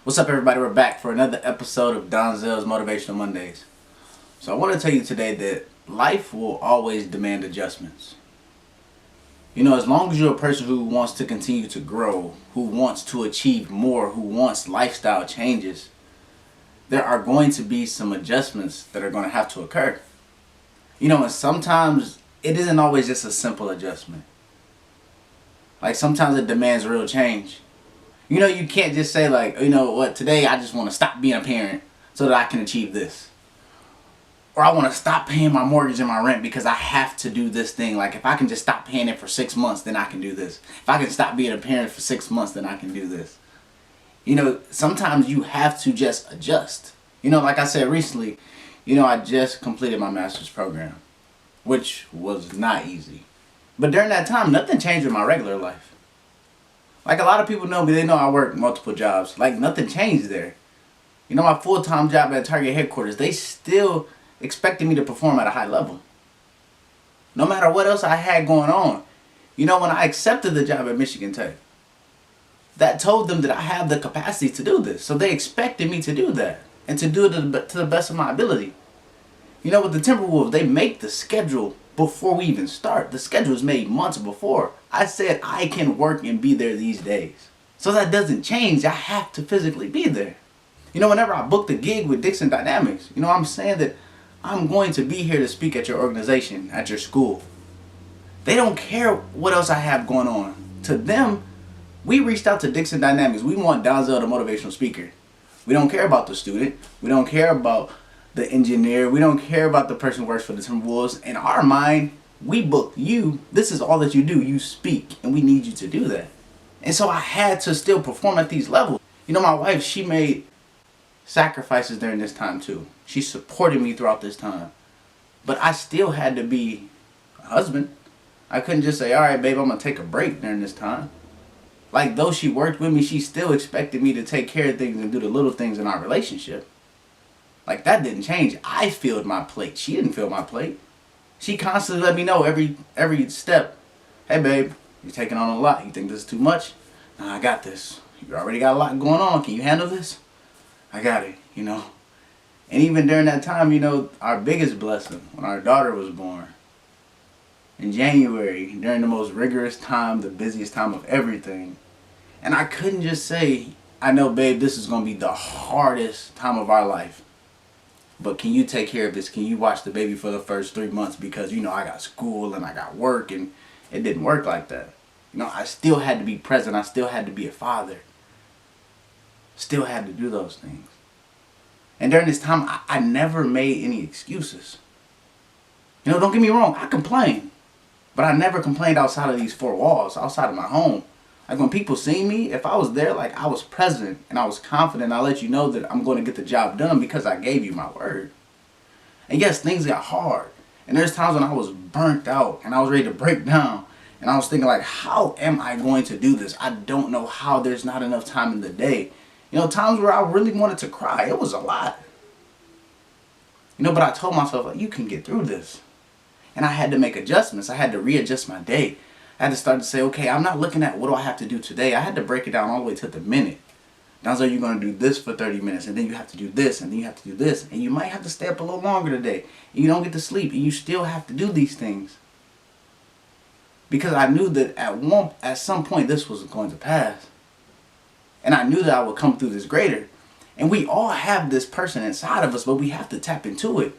What's up, everybody? We're back for another episode of Donzel's Motivational Mondays. So I want to tell you today that life will always demand adjustments. You know, as long as you're a person who wants to continue to grow, who wants to achieve more, who wants lifestyle changes, there are going to be some adjustments that are going to have to occur. You know, and sometimes it isn't always just a simple adjustment. Like sometimes it demands real change. You know, you can't just say like, you know what, today I just want to stop being a parent so that I can achieve this. Or I want to stop paying my mortgage and my rent because I have to do this thing. Like if I can just stop paying it for 6 months, then I can do this. If I can stop being a parent for 6 months, then I can do this. You know, sometimes you have to just adjust. You know, like I said recently, you know, I just completed my master's program, which was not easy. But during that time, nothing changed with my regular life. Like a lot of people know me, they know I work multiple jobs. Like nothing changed there. You know, my full-time job at Target headquarters, they still expected me to perform at a high level. No matter what else I had going on. You know, when I accepted the job at Michigan Tech, that told them that I have the capacity to do this. So they expected me to do that and to do it to the best of my ability. You know, with the Timberwolves, they make the schedule before we even start. The schedule is made months before. I said I can work and be there these days. So that doesn't change. I have to physically be there. You know, whenever I booked a gig with Dixon Dynamics, you know, I'm saying that I'm going to be here to speak at your organization, at your school. They don't care what else I have going on. To them, we reached out to Dixon Dynamics. We want Donzel, the motivational speaker. We don't care about the student. We don't care about the engineer. We don't care about the person who works for the Timberwolves. In our mind, we booked you. This is all that you do. You speak, and we need you to do that. And so I had to still perform at these levels. You know, my wife, she made sacrifices during this time too. She supported me throughout this time. But I still had to be a husband. I couldn't just say, all right, babe, I'm going to take a break during this time. Like, though she worked with me, she still expected me to take care of things and do the little things in our relationship. Like, that didn't change. I filled my plate. She didn't fill my plate. She constantly let me know every step. Hey, babe, you're taking on a lot. You think this is too much? Nah, I got this. You already got a lot going on. Can you handle this? I got it, you know. And even during that time, you know, our biggest blessing, when our daughter was born, in January, during the most rigorous time, the busiest time of everything. And I couldn't just say, I know, babe, this is going to be the hardest time of our life. But can you take care of this? Can you watch the baby for the first 3 months? Because, you know, I got school and I got work, and it didn't work like that. You know, I still had to be present. I still had to be a father. Still had to do those things. And during this time, I never made any excuses. You know, don't get me wrong, I complained. But I never complained outside of these four walls, outside of my home. Like when people see me, if I was there, like I was present and I was confident, I let you know that I'm going to get the job done because I gave you my word. And yes, things got hard. And there's times when I was burnt out and I was ready to break down. And I was thinking like, how am I going to do this? I don't know how. There's not enough time in the day. You know, times where I really wanted to cry. It was a lot. You know, but I told myself, like, you can get through this. And I had to make adjustments. I had to readjust my day. I had to start to say, okay, I'm not looking at what do I have to do today. I had to break it down all the way to the minute. Donzel, you're going to do this for 30 minutes, and then you have to do this, and then you have to do this. And you might have to stay up a little longer today. And you don't get to sleep, and you still have to do these things. Because I knew that at some point this was going to pass. And I knew that I would come through this greater. And we all have this person inside of us, but we have to tap into it.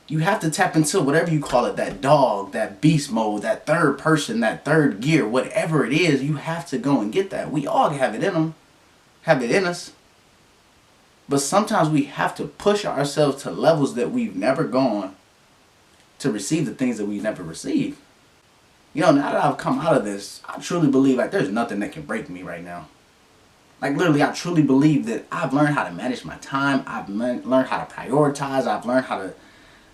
You have to tap into whatever you call it, that dog, that beast mode, that third person, that third gear, whatever it is, you have to go and get that. We all have it in them, have it in us. But sometimes we have to push ourselves to levels that we've never gone to receive the things that we never received. You know, now that I've come out of this, I truly believe like there's nothing that can break me right now. Like literally, I truly believe that I've learned how to manage my time. I've learned how to prioritize. I've learned how to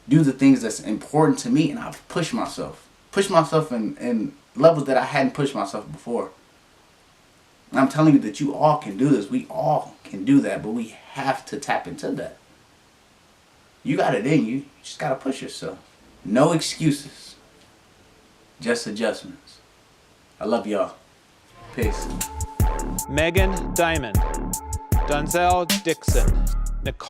do the things that's important to me, and I've pushed myself in levels that I hadn't pushed myself before. And I'm telling you that you all can do this. We all can do that, but we have to tap into that. You got it in you. You just got to push yourself. No excuses. Just adjustments. I love y'all. Peace. Megan Diamond. Donzel Dixon, Nicole